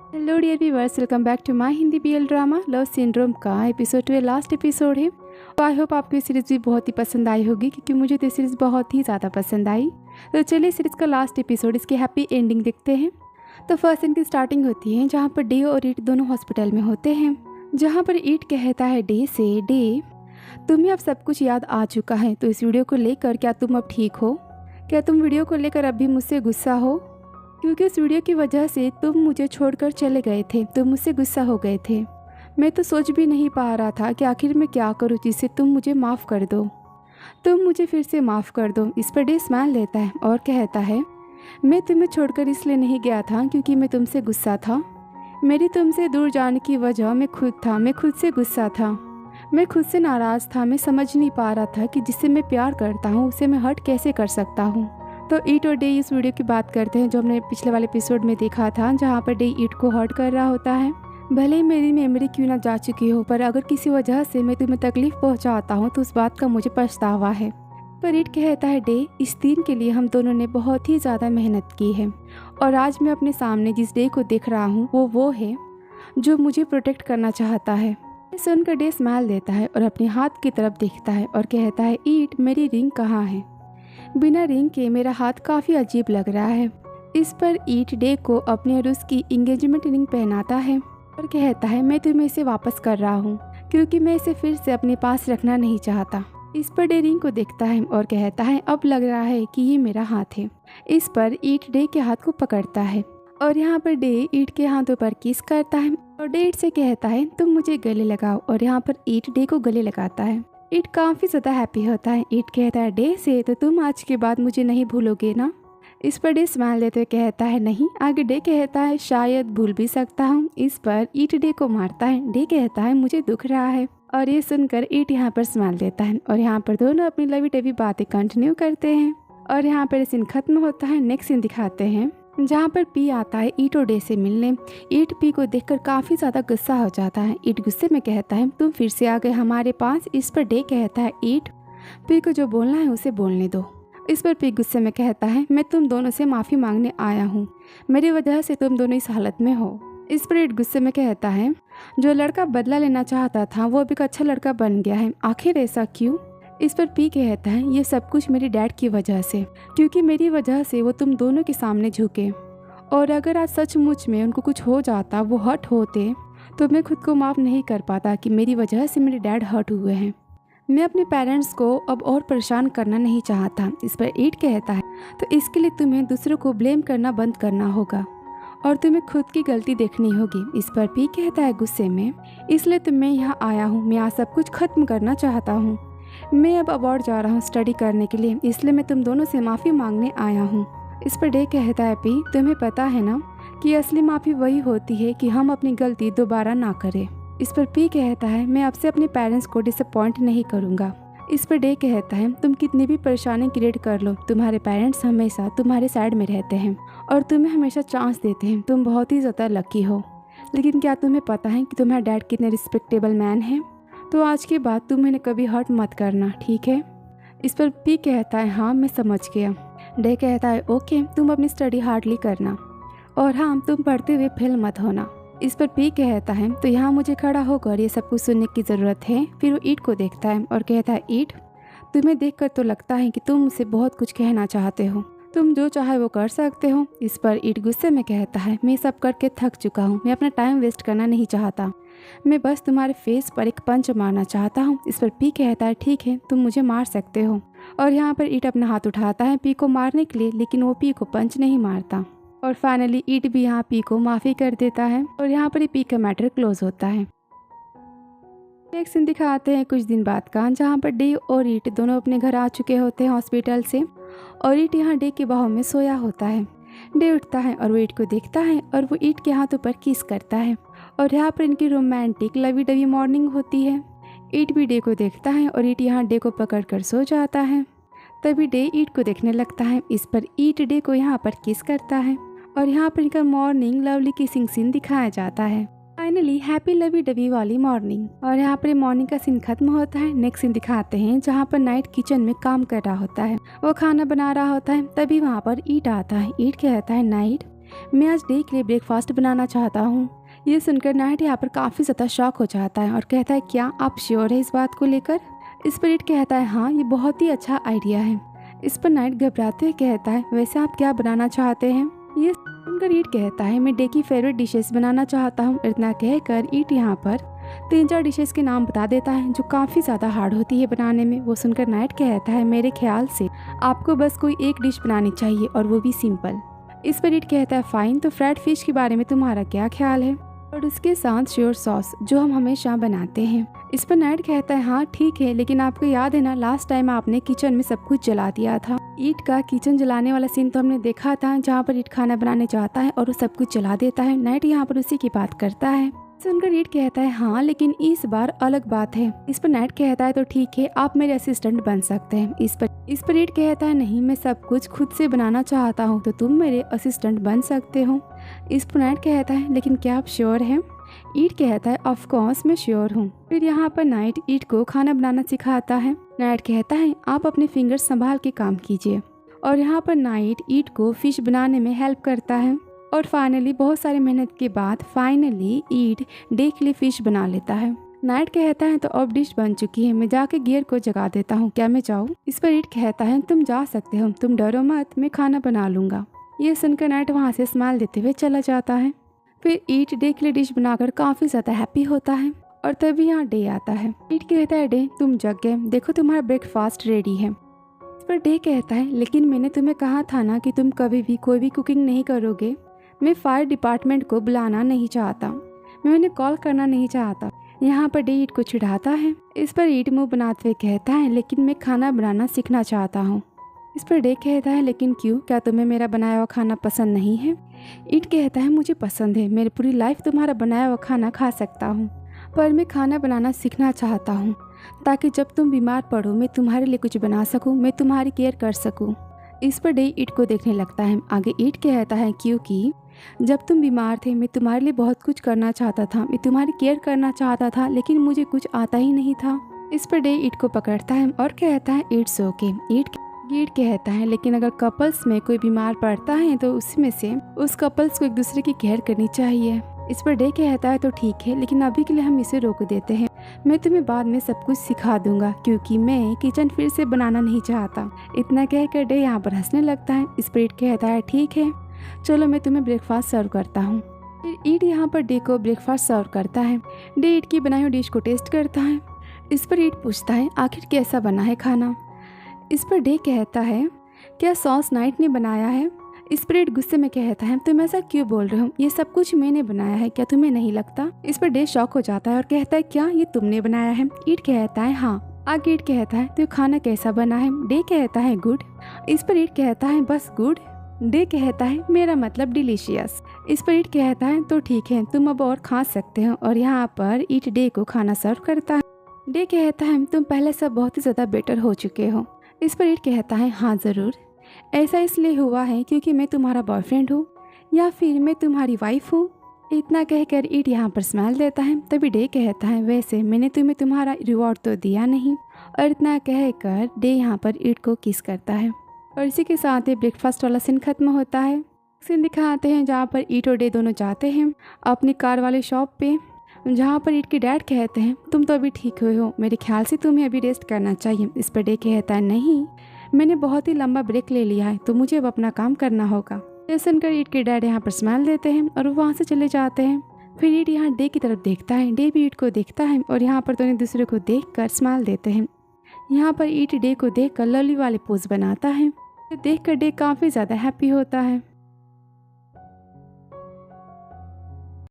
Hello dear viewers, welcome back to my Hindi BL drama love syndrome का episode 2 last episode है। तो I hope आपको ये series भी बहुत ही पसंद आई होगी, क्योंकि मुझे तो ये सीरीज़ बहुत ही ज़्यादा पसंद आई। तो चलिए सीरीज़ का लास्ट एपिसोड, इसकी हैप्पी एंडिंग देखते हैं। तो फर्स्ट इनकी स्टार्टिंग होती है जहाँ पर डे और ईट दोनों हॉस्पिटल में होते हैं, जहाँ पर ईट कहता है डे से, डे तुम्हें अब सब कुछ याद आ चुका है, तो इस वीडियो को लेकर क्या तुम अब ठीक हो? क्या तुम वीडियो को लेकर अब भी मुझसे गुस्सा हो? क्योंकि उस वीडियो की वजह से तुम मुझे छोड़कर चले गए थे, तुम मुझसे गुस्सा हो गए थे। मैं तो सोच भी नहीं पा रहा था कि आखिर मैं क्या करूँ जिससे तुम मुझे माफ़ कर दो, तुम मुझे फिर से माफ़ कर दो। इस पर डे स्माइल देता है और कहता है, मैं तुम्हें छोड़कर इसलिए नहीं गया था क्योंकि मैं तुमसे गुस्सा था। मेरी तुमसे दूर जाने की वजह मैं खुद था, मैं खुद से गुस्सा था, मैं खुद से नाराज़ था। मैं समझ नहीं पा रहा था कि जिससे मैं प्यार करता हूँ उसे मैं हर्ट कैसे कर सकता हूँ। तो ईट और डे इस वीडियो की बात करते हैं जो हमने पिछले वाले एपिसोड में देखा था, जहाँ पर डे ईट को हर्ट कर रहा होता है। भले ही मेरी मेमोरी क्यों ना जा चुकी हो, पर अगर किसी वजह से मैं तुम्हें तकलीफ पहुँचाता हूँ तो उस बात का मुझे पछतावा है। पर ईट कहता है, डे इस दिन के लिए हम दोनों ने बहुत ही ज़्यादा मेहनत की है, और आज मैं अपने सामने जिस डे को देख रहा हूँ वो है जो मुझे प्रोटेक्ट करना चाहता है। सुनकर डे स्माइल देता है और अपने हाथ की तरफ देखता है और कहता है, ईट मेरी रिंग कहाँ है? बिना रिंग के मेरा हाथ काफ़ी अजीब लग रहा है। इस पर ईट डे को अपने और उसकी इंगेजमेंट रिंग पहनाता है और कहता है, मैं तुम्हें इसे वापस कर रहा हूँ क्योंकि मैं इसे फिर से अपने पास रखना नहीं चाहता। इस पर डे रिंग को देखता है और कहता है, अब लग रहा है कि ये मेरा हाथ है। इस पर ईट डे के हाथ को पकड़ता है और यहाँ पर डे ईट के हाथों पर किस करता है और डे ईट से कहता है, तुम मुझे गले लगाओ, और यहाँ पर ईट डे को गले लगाता है। ईट काफ़ी ज़्यादा हैप्पी होता है। ईट कहता है, डे से तो तुम आज के बाद मुझे नहीं भूलोगे ना? इस पर डे स्माइल देते कहता है, नहीं। आगे डे कहता है, शायद भूल भी सकता हूँ। इस पर ईट डे को मारता है। डे कहता है, मुझे दुख रहा है, और ये सुनकर ईट यहाँ पर स्माइल देता है और यहाँ पर दोनों अपनी लवी डवी बातें कंटिन्यू करते हैं। और यहाँ पर सीन खत्म होता है। नेक्स्ट सीन दिखाते हैं जहाँ पर पी आता है ईट और डे से मिलने। ईट पी को देखकर काफ़ी ज़्यादा गुस्सा हो जाता है। ईट गुस्से में कहता है, तुम फिर से आ गए हमारे पास। इस पर डे कहता है, ईट पी को जो बोलना है उसे बोलने दो। इस पर पी गुस्से में कहता है, मैं तुम दोनों से माफ़ी मांगने आया हूँ, मेरी वजह से तुम दोनों इस हालत में हो। इस पर ईट गुस्से में कहता है, जो लड़का बदला लेना चाहता था वो अभी एक अच्छा लड़का बन गया है, आखिर ऐसा क्यों? इस पर पी कहता है, ये सब कुछ मेरी डैड की वजह से, क्योंकि मेरी वजह से वो तुम दोनों के सामने झुके, और अगर आज सचमुच में उनको कुछ हो जाता, वो हर्ट होते, तो मैं खुद को माफ़ नहीं कर पाता कि मेरी वजह से मेरे डैड हर्ट हुए हैं। मैं अपने पेरेंट्स को अब और परेशान करना नहीं चाहता। इस पर ईट कहता है, तो इसके लिए तुम्हें दूसरों को ब्लेम करना बंद करना होगा और तुम्हें खुद की गलती देखनी होगी। इस पर पी कहता है गुस्से में, इसलिए तो मैं यहाँ आया हूँ, मैं आज सब कुछ खत्म करना चाहता हूँ। मैं अब अबॉर्ड जा रहा हूँ स्टडी करने के लिए, इसलिए मैं तुम दोनों से माफ़ी मांगने आया हूँ। इस पर डे कहता है, पी तुम्हें पता है ना कि असली माफ़ी वही होती है कि हम अपनी गलती दोबारा ना करें। इस पर पी कहता है, मैं आपसे अपने पेरेंट्स को डिसअपॉइंट नहीं करूँगा। इस पर डे कहता है, तुम कितनी भी परेशानी क्रिएट कर लो, तुम्हारे पेरेंट्स हमेशा तुम्हारे साइड में रहते हैं और तुम्हें हमेशा चांस देते हैं। तुम बहुत ही ज़्यादा लकी हो। लेकिन क्या तुम्हें पता है कि तुम्हारा डैड कितने रिस्पेक्टेबल मैन है? तो आज के बाद तुम इन्हें कभी हर्ट मत करना, ठीक है? इस पर पी कहता है, हाँ मैं समझ गया। डे कहता है, ओके तुम अपनी स्टडी हार्डली करना, और हाँ तुम पढ़ते हुए फेल मत होना। इस पर पी कहता है, तो यहाँ मुझे खड़ा होकर ये सब कुछ सुनने की ज़रूरत है? फिर वो ईट को देखता है और कहता है, ईट तुम्हें देखकर तो लगता है कि तुम मुझसे बहुत कुछ कहना चाहते हो, तुम जो चाहे वो कर सकते हो। इस पर ईट गुस्से में कहता है, मैं सब करके थक चुका हूँ, मैं अपना टाइम वेस्ट करना नहीं चाहता, मैं बस तुम्हारे फेस पर एक पंच मारना चाहता हूँ। इस पर पी कहता है, ठीक है तुम मुझे मार सकते हो। और यहाँ पर ईट अपना हाथ उठाता है पी को मारने के लिए, लेकिन वो पी को पंच नहीं मारता। और फाइनली ईट भी यहाँ पी को माफ़ी कर देता है और यहाँ पर पी का मैटर क्लोज होता है। एक सीन दिखाते हैं कुछ दिन बाद का, जहाँ पर डे और ईट दोनों अपने घर आ चुके होते हैं हॉस्पिटल से, और ईट यहाँ डे के बाहों में सोया होता है। डे उठता है और वो ईट को देखता है और वो ईट के हाथों पर किस करता है, और यहाँ पर इनकी रोमांटिक लवी डवी मॉर्निंग होती है। ईट भी डे को देखता है और ईट यहाँ डे को पकड़ कर सो जाता है। तभी डे ईट को देखने लगता है। इस पर ईट डे को यहाँ पर किस करता है और यहाँ पर इनका मॉर्निंग लवली किसिंग सीन दिखाया जाता है। फाइनली हैप्पी लवी डवी वाली मॉर्निंग, और यहाँ पर मॉर्निंग का सीन खत्म होता है। नेक्स्ट सीन दिखाते हैं जहाँ पर नाइट किचन में काम कर रहा होता है, वो खाना बना रहा होता है। तभी वहाँ पर ईट आता है। ईट कहता है, नाइट मैं आज डे के लिए ब्रेकफास्ट बनाना चाहता हूँ। ये सुनकर नाइट यहाँ पर काफ़ी ज़्यादा शॉक हो जाता है और कहता है क्या आप श्योर है इस बात को लेकर। इस पर ईट कहता है हाँ, ये बहुत ही अच्छा आइडिया है। इस पर नाइट घबराते हुए कहता है वैसे आप क्या बनाना चाहते हैं। ये सुनकर ईट कहता है मैं डे की फेवरेट डिशेस बनाना चाहता हूँ। इतना कहकर ईट यहाँ पर 3-4 डिशेस के नाम बता देता है जो काफ़ी ज़्यादा हार्ड होती है बनाने में। वो सुनकर नाइट कहता है मेरे ख्याल से आपको बस कोई एक डिश बनानी चाहिए और वो भी सिंपल। इस पर ईट कहता है फाइन, तो फ्राइड फिश के बारे में तुम्हारा क्या ख्याल है और उसके साथ श्योर सॉस जो हम हमेशा बनाते हैं। इस पर नाइट कहता है हाँ ठीक है, लेकिन आपको याद है ना लास्ट टाइम आपने किचन में सब कुछ जला दिया था। ईट का किचन जलाने वाला सीन तो हमने देखा था जहाँ पर ईट खाना बनाने जाता है और वो सब कुछ जला देता है। नाइट यहाँ पर उसी की बात करता है। सुनकर ईट कहता है हाँ, लेकिन इस बार अलग बात है। इस पर नाइट कहता है तो ठीक है, आप मेरे असिस्टेंट बन सकते हैं। इस पर ईट कहता है नहीं, मैं सब कुछ खुद से बनाना चाहता हूँ तो तुम मेरे असिस्टेंट बन सकते हो। इस पर नाइट कहता है लेकिन क्या आप श्योर हैं। ईट कहता है ऑफ कोर्स मैं श्योर हूँ। फिर यहाँ पर नाइट ईट को खाना बनाना सिखाता है। नाइट कहता है आप अपने फिंगर्स संभाल के काम कीजिए और यहाँ पर नाइट ईट को फिश बनाने में हेल्प करता है और फाइनली बहुत सारी मेहनत के बाद फाइनली ईट डे के लिए फिश बना लेता है। नाइट कहता है तो अब डिश बन चुकी है, मैं जाके गियर को जगा देता हूँ, क्या मैं जाऊँ। इस पर ईट कहता है तुम जा सकते हो, तुम डरो मत, मैं खाना बना लूँगा। ये सुनकर नाइट वहाँ से स्माइल देते हुए चला जाता है। फिर ईट डे के लिए डिश बनाकर काफ़ी ज़्यादा हैप्पी होता है और तभी यहाँ डे आता है। ईट कहता है डे तुम जग गए, देखो तुम्हारा ब्रेकफास्ट रेडी है। इस पर डे कहता है लेकिन मैंने तुम्हें कहा था ना कि तुम कभी भी कोई भी कुकिंग नहीं करोगे। मैं फायर डिपार्टमेंट को बुलाना नहीं चाहता, मैं उन्हें कॉल करना नहीं चाहता। यहाँ पर डे ईट को चिढ़ाता है। इस पर ईट मुँह बनाते हुए कहता है लेकिन मैं खाना बनाना सीखना चाहता हूँ। इस पर डे कहता है लेकिन क्यों, क्या तुम्हें मेरा बनाया हुआ खाना पसंद नहीं है। ईट कहता है मुझे पसंद है, मेरी पूरी लाइफ तुम्हारा बनाया हुआ खाना खा सकता हूँ, पर मैं खाना बनाना सीखना चाहता हूँ ताकि जब तुम बीमार पड़ो मैं तुम्हारे लिए कुछ बना सकूँ, मैं तुम्हारी केयर कर सकूँ। इस पर डे ईट को देखने लगता है। आगे ईट कहता है क्योंकि जब तुम बीमार थे मैं तुम्हारे लिए बहुत कुछ करना चाहता था, मैं तुम्हारी केयर करना चाहता था, लेकिन मुझे कुछ आता ही नहीं था। इस पर डे ईट को पकड़ता है और कहता है इट्स ओके। ईट कहता है लेकिन अगर कपल्स में कोई बीमार पड़ता है तो उसमें से उस कपल्स को एक दूसरे की केयर करनी चाहिए। इस पर डे कहता है तो ठीक है, लेकिन अभी के लिए हम इसे रोक देते हैं, मैं तुम्हें बाद में सब कुछ सिखा दूंगा क्योंकि मैं किचन फिर से बनाना नहीं चाहता। इतना कहकर डे यहाँ पर हंसने लगता है। इस पर ईट कहता है ठीक है, चलो मैं तुम्हें ब्रेकफास्ट सर्व करता हूँ। फिर ईट यहाँ पर डे को ब्रेकफास्ट सर्व करता है। डे ईट की बनाई हुई डिश को टेस्ट करता है। इस पर ईट पूछता है आखिर कैसा बना है खाना। इस पर डे कहता है क्या सॉस नाइट ने बनाया है। इस पर ईट गुस्से में कहता है तुम ऐसा क्यों बोल रहे हो, ये सब कुछ मैंने बनाया है, क्या तुम्हें नहीं लगता। इस पर डे शॉक हो जाता है और कहता है क्या ये तुमने बनाया है। ईट कहता है हाँ। आगे ईट कहता है तो खाना कैसा बना है। डे कहता है गुड। इस पर ईट कहता है बस गुड। डे कहता है मेरा मतलब डिलीशियस। इस पर ईट कहता है तो ठीक है, तुम अब और खा सकते हो और यहाँ पर ईट डे को खाना सर्व करता है। डे कहता है तुम पहले से बहुत ही ज़्यादा बेटर हो चुके हो। इस पर ईट कहता है हाँ ज़रूर, ऐसा इसलिए हुआ है क्योंकि मैं तुम्हारा बॉयफ्रेंड हूँ या फिर मैं तुम्हारी वाइफ हूँ। इतना कहकर ईट यहाँ पर स्माइल देता है। तभी डे कहता है वैसे मैंने तुम्हें तुम्हारा रिवॉर्ड तो दिया नहीं। और इतना कहकर डे यहाँ पर ईट को किस करता है और इसी के साथ ही ब्रेकफास्ट वाला सीन खत्म होता है। सीन दिखाते हैं जहाँ पर ईट और डे दोनों जाते हैं अपनी कार वाले शॉप पे, जहाँ पर ईट के डैड कहते हैं तुम तो अभी ठीक हुए हो, मेरे ख्याल से तुम्हें अभी रेस्ट करना चाहिए। इस पर डे कहता है नहीं, मैंने बहुत ही लंबा ब्रेक ले लिया है तो मुझे अब अपना काम करना होगा। ये सुनकर ईट के डैड यहाँ पर स्माइल देते हैं और वो वहाँ से चले जाते हैं। फिर ईट यहाँ डे की तरफ देखता है, डे भी ईट को देखता है और यहाँ पर दोनों दूसरे को देख कर स्माइल देते हैं। यहाँ पर ईट डे को देख कर लवली वाले पोज बनाता है। देख कर डे काफ़ी ज़्यादा हैप्पी होता है।